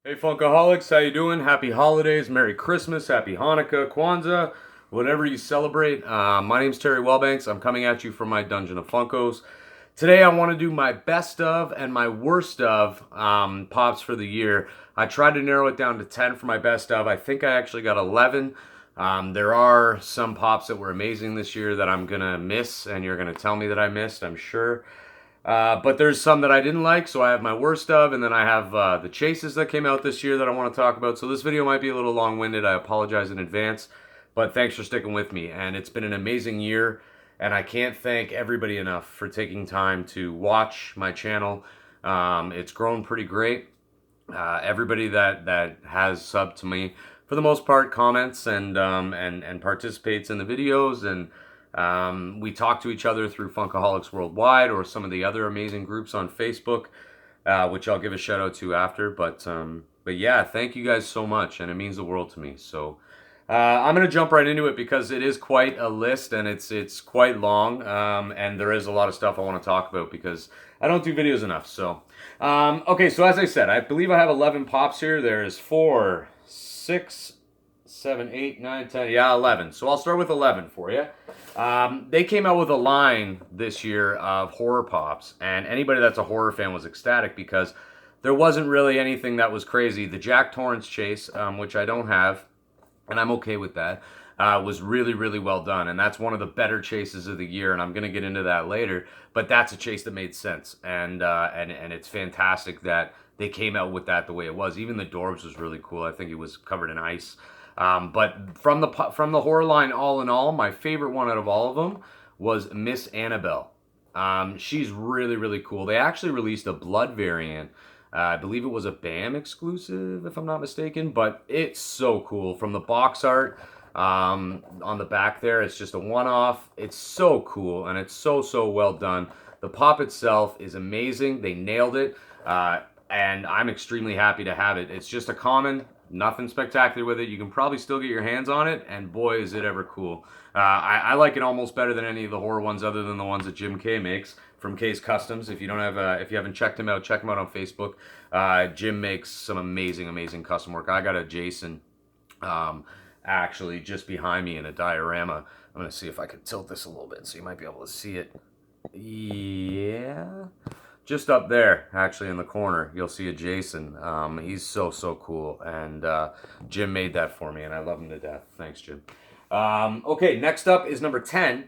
Hey Funkoholics, how you doing? Happy holidays, Merry Christmas, Happy Hanukkah, Kwanzaa, whatever you celebrate. My name's Terry Wellbanks. I'm coming at you from my Dungeon of Funkos. Today I want to do my best of and my worst of pops for the year. I tried to narrow it down to 10 for my best of. I think I actually got 11. There are some pops that were amazing this year that I'm going to miss, and you're going to tell me that I missed, I'm sure. But there's some that I didn't like, so I have my worst of, and then I have the chases that came out this year that I want to talk about. So this video might be a little long-winded. I apologize in advance, but thanks for sticking with me. And it's been an amazing year, and I can't thank everybody enough for taking time to watch my channel. It's grown pretty great. Everybody that has subbed to me, for the most part, comments and participates in the videos, and we talk to each other through Funkoholics Worldwide or some of the other amazing groups on Facebook, which I'll give a shout out to after. But yeah, thank you guys so much, and it means the world to me. So I'm gonna jump right into it because it is quite a list, and it's quite long, and there is a lot of stuff I want to talk about because I don't do videos enough. So okay, so as I said, I believe I have 11 pops here. There's 4, 6, 7, 8, 9, 10. Yeah, 11. So I'll start with 11 for you. They came out with a line this year of horror pops, and anybody that's a horror fan was ecstatic because there wasn't really anything that was crazy. The Jack Torrance chase, which I don't have, and I'm okay with that, was really, really well done, and that's one of the better chases of the year, and I'm going to get into that later, but that's a chase that made sense, and it's fantastic that they came out with that the way it was. Even the Dorbs was really cool. I think it was covered in ice. But from the horror line, all in all, my favorite one out of all of them was Miss Annabelle. She's really, really cool. They actually released a blood variant. I believe it was a BAM exclusive, if I'm not mistaken, but it's so cool. From the box art on the back there, it's just a one-off. It's so cool, and it's so well done. The pop itself is amazing. They nailed it, and I'm extremely happy to have it. It's just a common, nothing spectacular with it. You can probably still get your hands on it, and boy, is it ever cool. I like it almost better than any of the horror ones, other than the ones that Jim K makes from K's Customs. If you don't have, if you haven't checked him out, check him out on Facebook. Jim makes some amazing custom work. I got a Jason, actually just behind me in a diorama. I'm gonna see if I can tilt this a little bit, so you might be able to see it. Yeah. Just up there, actually in the corner, you'll see a Jason. He's so cool, and Jim made that for me, and I love him to death. Thanks, Jim. Okay, next up is number 10.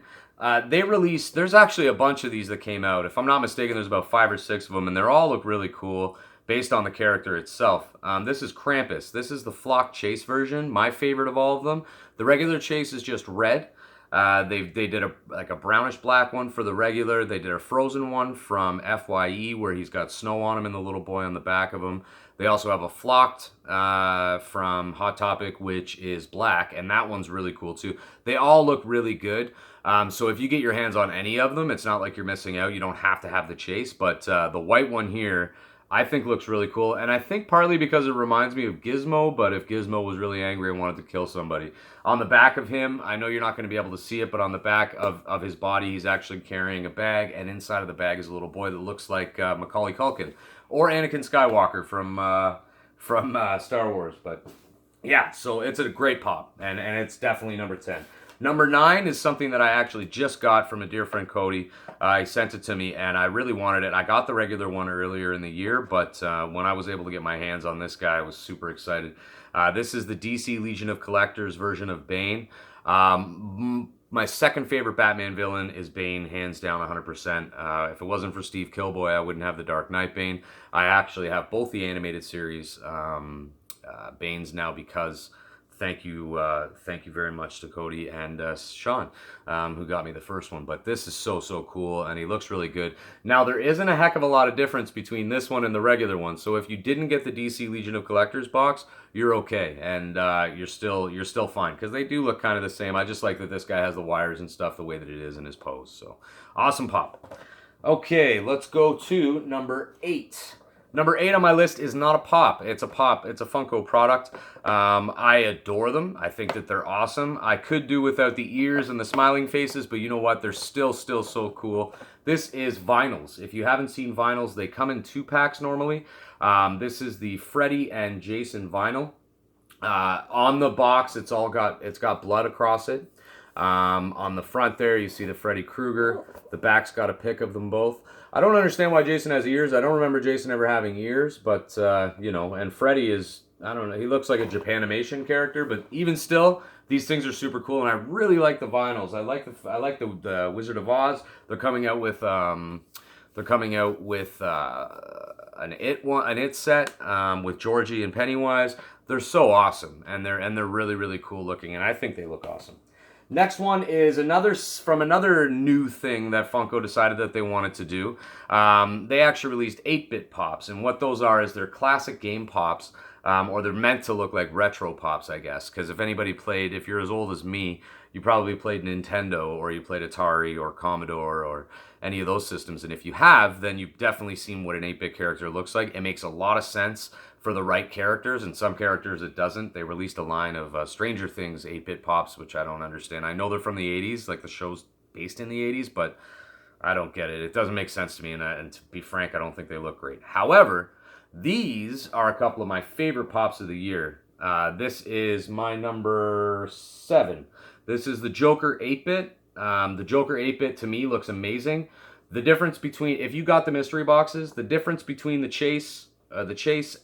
They released, there's actually a bunch of these that came out. If I'm not mistaken, there's about 5 or 6 of them, and they all look really cool based on the character itself. This is Krampus. This is the Flock Chase version, my favorite of all of them. The regular Chase is just red. They did a brownish black one for the regular. They did a frozen one from FYE where he's got snow on him and the little boy on the back of him. They also have a flocked from Hot Topic, which is black, and that one's really cool too. They all look really good. So if you get your hands on any of them, it's not like you're missing out. You don't have to have the chase, but the white one here I think looks really cool, and I think partly because it reminds me of Gizmo, but if Gizmo was really angry and wanted to kill somebody. On the back of him, I know you're not going to be able to see it, but on the back of his body, he's actually carrying a bag, and inside of the bag is a little boy that looks like Macaulay Culkin, or Anakin Skywalker from Star Wars. But yeah, so it's a great pop, and it's definitely number 10. Number 9 is something that I actually just got from a dear friend, Cody. He sent it to me, and I really wanted it. I got the regular one earlier in the year, but when I was able to get my hands on this guy, I was super excited. This is the DC Legion of Collectors version of Bane. My second favorite Batman villain is Bane, hands down 100%. If it wasn't for Steve Killboy, I wouldn't have the Dark Knight Bane. I actually have both the animated series Banes now because... Thank you very much to Cody and Sean, who got me the first one. But this is so cool, and he looks really good. Now, there isn't a heck of a lot of difference between this one and the regular one. So if you didn't get the DC Legion of Collectors box, you're okay, and you're still fine because they do look kind of the same. I just like that this guy has the wires and stuff the way that it is in his pose. So awesome pop. Okay, let's go to number 8. Number 8 on my list is not a pop. It's a pop. It's a Funko product. I adore them. I think that they're awesome. I could do without the ears and the smiling faces, but you know what? They're still so cool. This is vinyls. If you haven't seen vinyls, they come in 2 packs normally. This is the Freddy and Jason vinyl. On the box, it's got blood across it. On the front there, you see the Freddy Krueger. The back's got a pic of them both. I don't understand why Jason has ears. I don't remember Jason ever having ears, but, you know, and Freddy is, I don't know, he looks like a Japanimation character, but even still, these things are super cool, and I really like the vinyls. I like the Wizard of Oz. They're coming out with an It set with Georgie and Pennywise. They're so awesome, and they're really, really cool looking, and I think they look awesome. Next one is another new thing that Funko decided that they wanted to do. They actually released 8-bit pops, and what those are is they're classic game pops, or they're meant to look like retro pops, I guess. Because if you're as old as me, you probably played Nintendo, or you played Atari, or Commodore, or any of those systems. And if you have, then you've definitely seen what an 8-bit character looks like. It makes a lot of sense for the right characters, and some characters it doesn't. They released a line of Stranger Things 8-bit pops, which I don't understand. I know they're from the 80s, like the show's based in the 80s, but I don't get it. It doesn't make sense to me, and to be frank, I don't think they look great. However, these are a couple of my favorite pops of the year. This is my number 7. This is the Joker 8-bit. The Joker 8-bit to me looks amazing. The difference between, if you got the mystery boxes, the difference between the Chase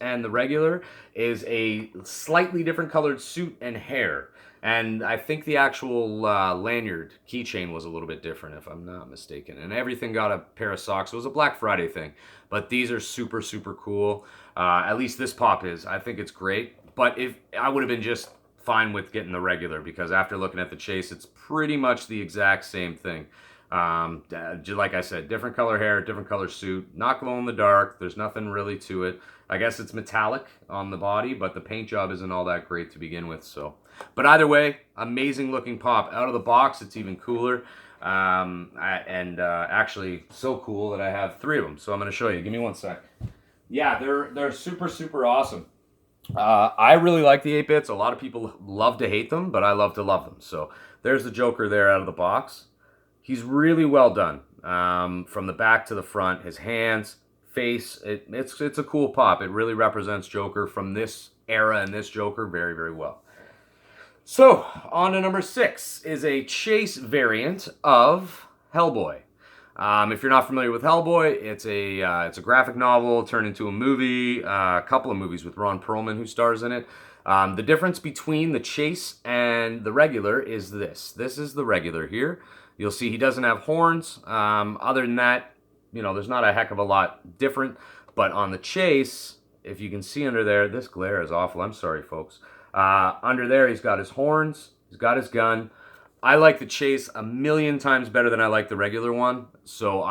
and the regular is a slightly different colored suit and hair. And I think the actual lanyard keychain was a little bit different, if I'm not mistaken. And everything got a pair of socks. It was a Black Friday thing. But these are super, super cool. At least this pop is. I think it's great. But if I would have been just fine with getting the regular, because after looking at the Chase, it's pretty much the exact same thing. Like I said, different color hair, different color suit, not glow in the dark. There's nothing really to it. I guess it's metallic on the body, but the paint job isn't all that great to begin with. So, but either way, amazing looking pop. Out of the box, it's even cooler. Actually so cool that I have 3 of them. So I'm going to show you. Give me one sec. Yeah, they're super, super awesome. I really like the 8-bits. A lot of people love to hate them, but I love to love them. So there's the Joker there out of the box. He's really well done, from the back to the front. His hands, face, it's a cool pop. It really represents Joker from this era and this Joker very, very well. So, on to number 6 is a Chase variant of Hellboy. If you're not familiar with Hellboy, it's a graphic novel turned into a movie, a couple of movies with Ron Perlman who stars in it. The difference between the Chase and the regular is this. This is the regular here. You'll see he doesn't have horns. Other than that, you know, there's not a heck of a lot different. But on the Chase, if you can see under there, this glare is awful. I'm sorry, folks. Under there, he's got his horns. He's got his gun. I like the Chase a million times better than I like the regular one. So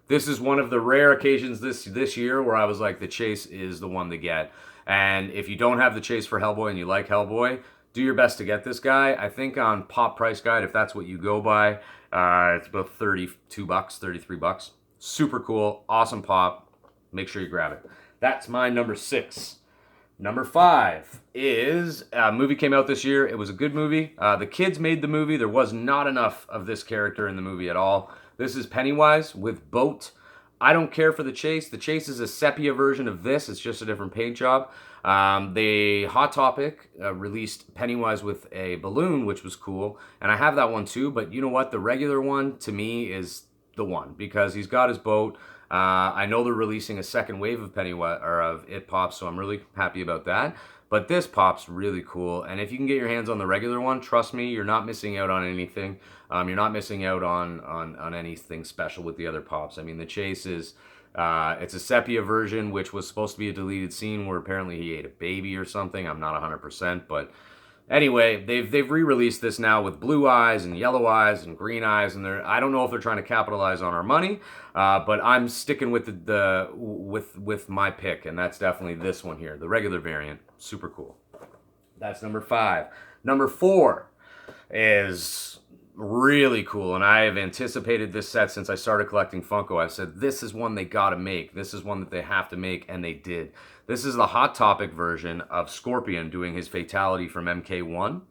this is one of the rare occasions this year where I was like, the Chase is the one to get. And if you don't have the Chase for Hellboy and you like Hellboy, do your best to get this guy. I think on Pop Price Guide, if that's what you go by, it's about $32, $33. Super cool, awesome pop. Make sure you grab it. That's my number 6. Number 5 is a movie came out this year. It was a good movie. The kids made the movie. There was not enough of this character in the movie at all. This is Pennywise with Boat. I don't care for the Chase. The Chase is a sepia version of this. It's just a different paint job. Hot Topic released Pennywise with a balloon, which was cool. And I have that one too. But you know what? The regular one, to me, is the one. Because he's got his boat. I know they're releasing a second wave of Pennywise, or of It Pops, so I'm really happy about that. But this pop's really cool. And if you can get your hands on the regular one, trust me, you're not missing out on anything. You're not missing out on anything special with the other pops. I mean, the Chase is, it's a sepia version, which was supposed to be a deleted scene where apparently he ate a baby or something. I'm not 100%, but anyway, they've re-released this now with blue eyes and yellow eyes and green eyes, and I don't know if they're trying to capitalize on our money, but I'm sticking with with my pick, and that's definitely this one here, the regular variant. Super cool. That's number 5. Number 4 is really cool, and I have anticipated this set since I started collecting Funko. I've said this is one they gotta make. This is one that they have to make, and they did. This is the Hot Topic version of Scorpion doing his fatality from MK1.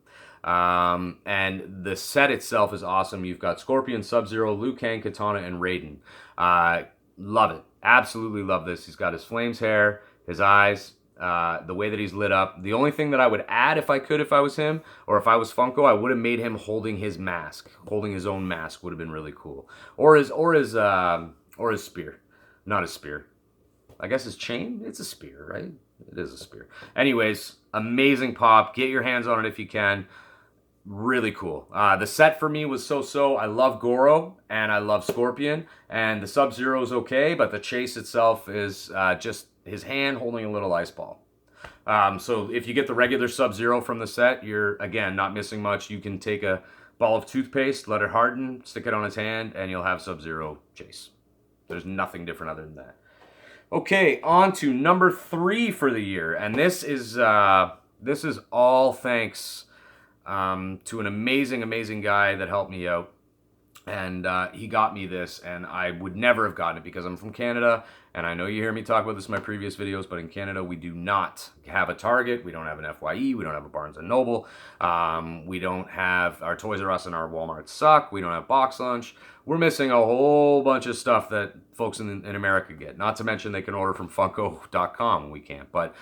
And the set itself is awesome. You've got Scorpion, Sub-Zero, Liu Kang, Katana, and Raiden. Love it. Absolutely love this. He's got his flames hair, his eyes, the way that he's lit up. The only thing that I would add if I could, if I was him, or if I was Funko, I would have made him holding his mask. Holding his own mask would have been really cool. Or his spear. Not his spear. I guess his chain? It's a spear, right? It is a spear. Anyways, amazing pop. Get your hands on it if you can. Really cool. The set for me was so-so. I love Goro and I love Scorpion, and the Sub-Zero is okay, but the chase itself is just his hand holding a little ice ball. So if you get the regular Sub-Zero from the set, you're, again, not missing much. You can take a ball of toothpaste, let it harden, stick it on his hand, and you'll have Sub-Zero chase. There's nothing different other than that. Okay, on to number 3 for the year, and this is all thanks to an amazing guy that helped me out, and he got me this, and I would never have gotten it because I'm from Canada, and I know you hear me talk about this in my previous videos, but in Canada we do not have a Target, we don't have an FYE, we don't have a Barnes & Noble, we don't have, our Toys R Us and our Walmart suck, we don't have Box Lunch. We're missing a whole bunch of stuff that folks in America get. Not to mention they can order from Funko.com. We can't. But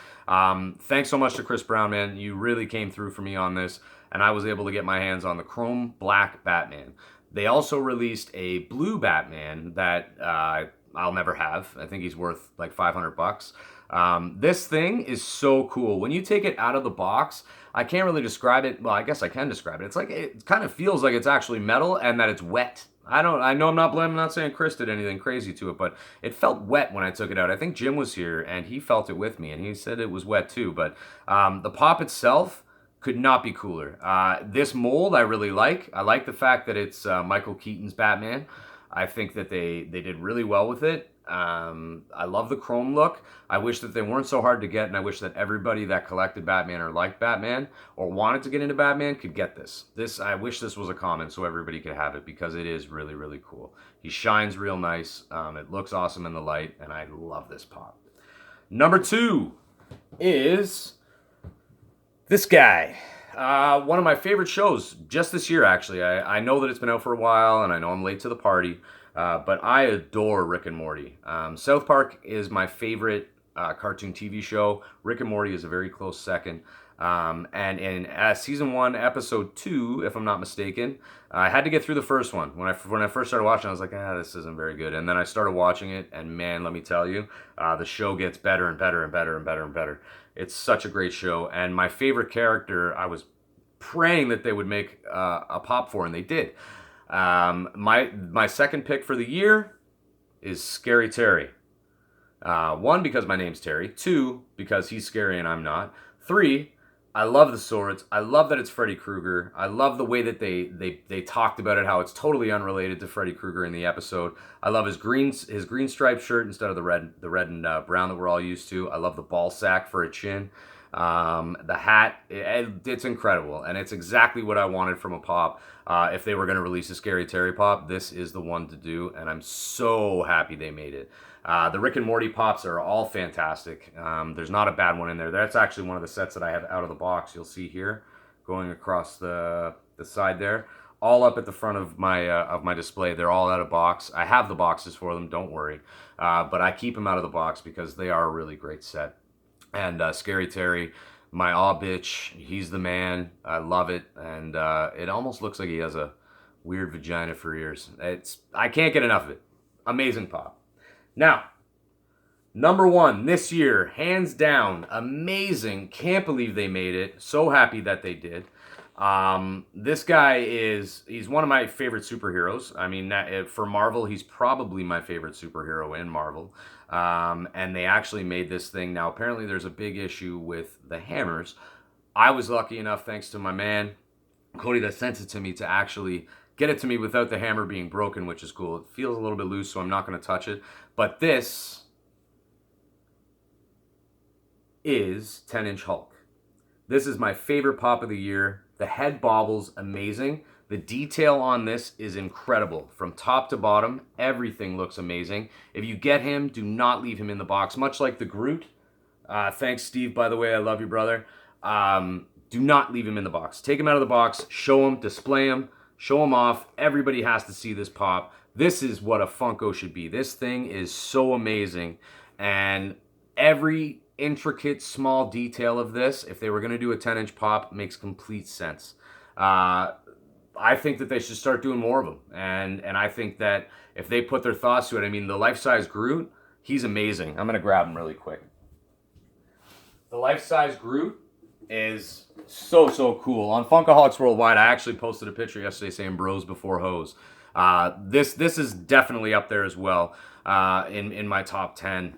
thanks so much to Chris Brown, man. You really came through for me on this, and I was able to get my hands on the Chrome Black Batman. They also released a blue Batman that I'll never have. I think he's worth like 500 bucks. This thing is so cool. When you take it out of the box, I can't really describe it. Well, I guess I can describe it. It's like, it kind of feels like it's actually metal and that it's wet. I know I'm not saying Chris did anything crazy to it, but it felt wet when I took it out. I think Jim was here and he felt it with me and he said it was wet too, but the pop itself could not be cooler. This mold I really like. I like the fact that it's Michael Keaton's Batman. I think that they did really well with it. I love the chrome look. I wish that they weren't so hard to get, and I wish that everybody that collected Batman or liked Batman or wanted to get into Batman could get this. I wish this was a common so everybody could have it because it is really cool. He shines real nice. It looks awesome in the light, and I love this pop. Number 2 is this guy. One of my favorite shows just this year, actually. I know that it's been out for a while, and I know I'm late to the party, but I adore Rick and Morty. South Park is my favorite cartoon TV show. Rick and Morty is a very close second. And in season 1, episode 2, if I'm not mistaken, I had to get through the first one. When I first started watching, I was like, this isn't very good. And then I started watching it, and man, let me tell you, the show gets better and better and better and better and better. It's such a great show, and my favorite character, I was praying that they would make a pop for, and they did. My second pick for the year is Scary Terry. 1, because my name's Terry. 2, because he's scary and I'm not. 3, I love the swords. I love that it's Freddy Krueger. I love the way that they talked about it, how it's totally unrelated to Freddy Krueger in the episode. I love his green striped shirt instead of the red and brown that we're all used to. I love the ball sack for a chin. The hat, it's incredible, and it's exactly what I wanted from a pop. If they were going to release a Scary Terry pop, this is the one to do, and I'm so happy they made it. The Rick and Morty pops are all fantastic. There's not a bad one in there. That's actually one of the sets that I have out of the box. You'll see here, going across the side there, all up at the front of my display. They're all out of box. I have the boxes for them, don't worry. But I keep them out of the box because they are a really great set. And Scary Terry, my aw bitch, he's the man. I love it, and it almost looks like he has a weird vagina for ears. I can't get enough of it. Amazing pop. Now, number 1 this year, hands down, amazing. Can't believe they made it. So happy that they did. This guy he's one of my favorite superheroes. I mean, for Marvel, he's probably my favorite superhero in Marvel. And they actually made this thing. Now, apparently there's a big issue with the hammers. I was lucky enough, thanks to my man, Cody, that sent it to me, to actually get it to me without the hammer being broken, which is cool. It feels a little bit loose, so I'm not going to touch it. But this is 10-inch Hulk. This is my favorite pop of the year. The head bobbles, amazing. The detail on this is incredible. From top to bottom, everything looks amazing. If you get him, do not leave him in the box. Much like the Groot. Thanks, Steve, by the way. I love you, brother. Do not leave him in the box. Take him out of the box. Show him. Display him. Show him off. Everybody has to see this pop This is what a Funko should be. This thing is so amazing, and every intricate small detail of this, if they were going to do a 10-inch pop, makes complete sense. I think that they should start doing more of them, and I think that if they put their thoughts to it, I mean, the life-size Groot, he's amazing. I'm going to grab him really quick. The life-size Groot is so cool. On Funkoholics Worldwide, I actually posted a picture yesterday saying bros before hoes. This is definitely up there as well in my top 10.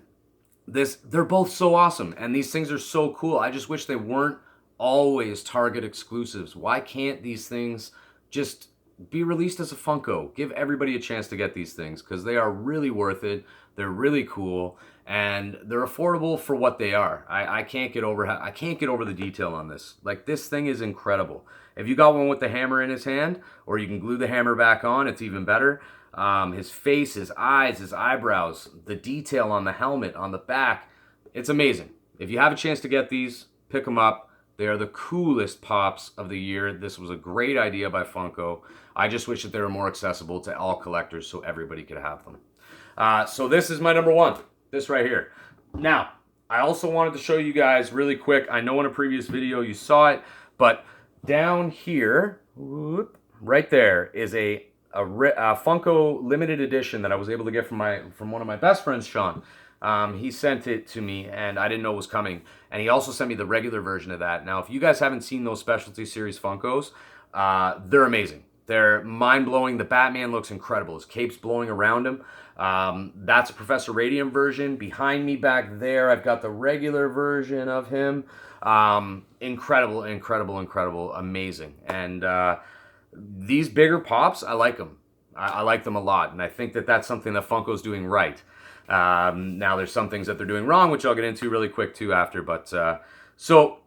They're both so awesome, and these things are so cool. I just wish they weren't always Target exclusives. Why can't these things just be released as a Funko? Give everybody a chance to get these things, because they are really worth it. They're really cool, and they're affordable for what they are. I can't get over the detail on this. Like, this thing is incredible. If you got one with the hammer in his hand, or you can glue the hammer back on, it's even better. His face, his eyes, his eyebrows, the detail on the helmet, on the back, it's amazing. If you have a chance to get these, pick them up. They are the coolest pops of the year. This was a great idea by Funko. I just wish that they were more accessible to all collectors so everybody could have them. So this is my number one, this right here. Now, I also wanted to show you guys really quick. I know in a previous video you saw it, but down here, right there, is a Funko limited edition that I was able to get from one of my best friends, Sean. He sent it to me, and I didn't know it was coming. And he also sent me the regular version of that. Now, if you guys haven't seen those Specialty Series Funkos, they're amazing. They're mind-blowing. The Batman looks incredible. His cape's blowing around him. That's a Professor Radium version. Behind me back there, I've got the regular version of him. Incredible, amazing. And these bigger pops, I like them. I like them a lot, and I think that that's something that Funko's doing right. Now, there's some things that they're doing wrong, which I'll get into really quick too after. But so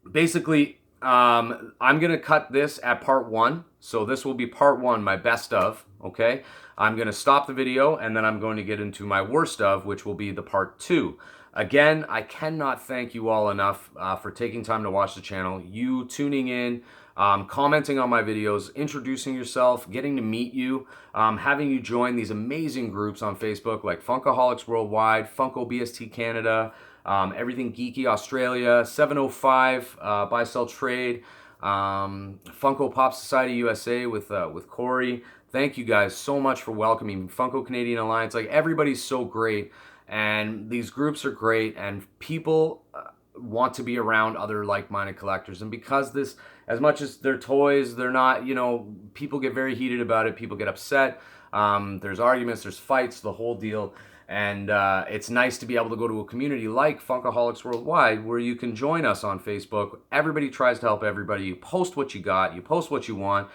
basically, I'm gonna cut this at part 1. So this will be part 1, my best of. Okay, I'm gonna stop the video, and then I'm going to get into my worst of, which will be the part 2. Again, I cannot thank you all enough for taking time to watch the channel. You tuning in, commenting on my videos, introducing yourself, getting to meet you, having you join these amazing groups on Facebook like Funkoholics Worldwide, Funko BST Canada, Everything Geeky Australia, 705 Buy Sell Trade, Funko Pop Society USA with Corey. Thank you guys so much for welcoming Funko Canadian Alliance. Like, everybody's so great, and these groups are great, and people want to be around other like-minded collectors. And because this, as much as they're toys, they're not, you know, people get very heated about it. People get upset. There's arguments, there's fights, the whole deal. And it's nice to be able to go to a community like Funkoholics Worldwide, where you can join us on Facebook. Everybody tries to help everybody. You post what you got. You post what you want.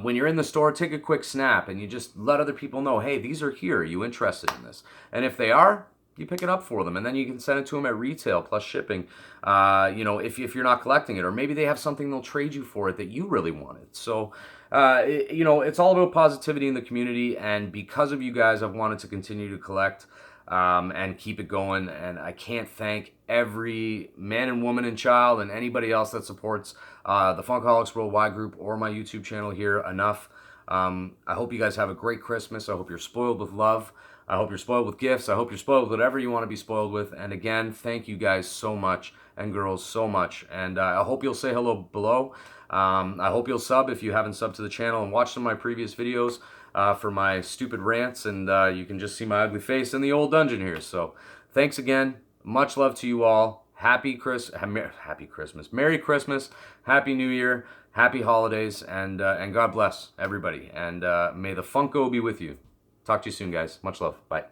When you're in the store, take a quick snap, and you just let other people know, hey, these are here. Are you interested in this? And if they are, you pick it up for them, and then you can send it to them at retail plus shipping, you know, if you're not collecting it. Or maybe they have something they'll trade you for it that you really wanted. So, you know, it's all about positivity in the community, and because of you guys, I've wanted to continue to collect and keep it going. And I can't thank every man and woman and child and anybody else that supports the Funkoholics Worldwide group or my YouTube channel here enough. I hope you guys have a great Christmas. I hope you're spoiled with love. I hope you're spoiled with gifts. I hope you're spoiled with whatever you want to be spoiled with. And again, thank you guys so much, and girls so much. And I hope you'll say hello below. I hope you'll sub if you haven't subbed to the channel, and watch some of my previous videos for my stupid rants. And you can just see my ugly face in the old dungeon here. So thanks again. Much love to you all. Happy Christmas. Merry Christmas. Happy New Year. Happy holidays. And God bless everybody. And may the Funko be with you. Talk to you soon, guys. Much love. Bye.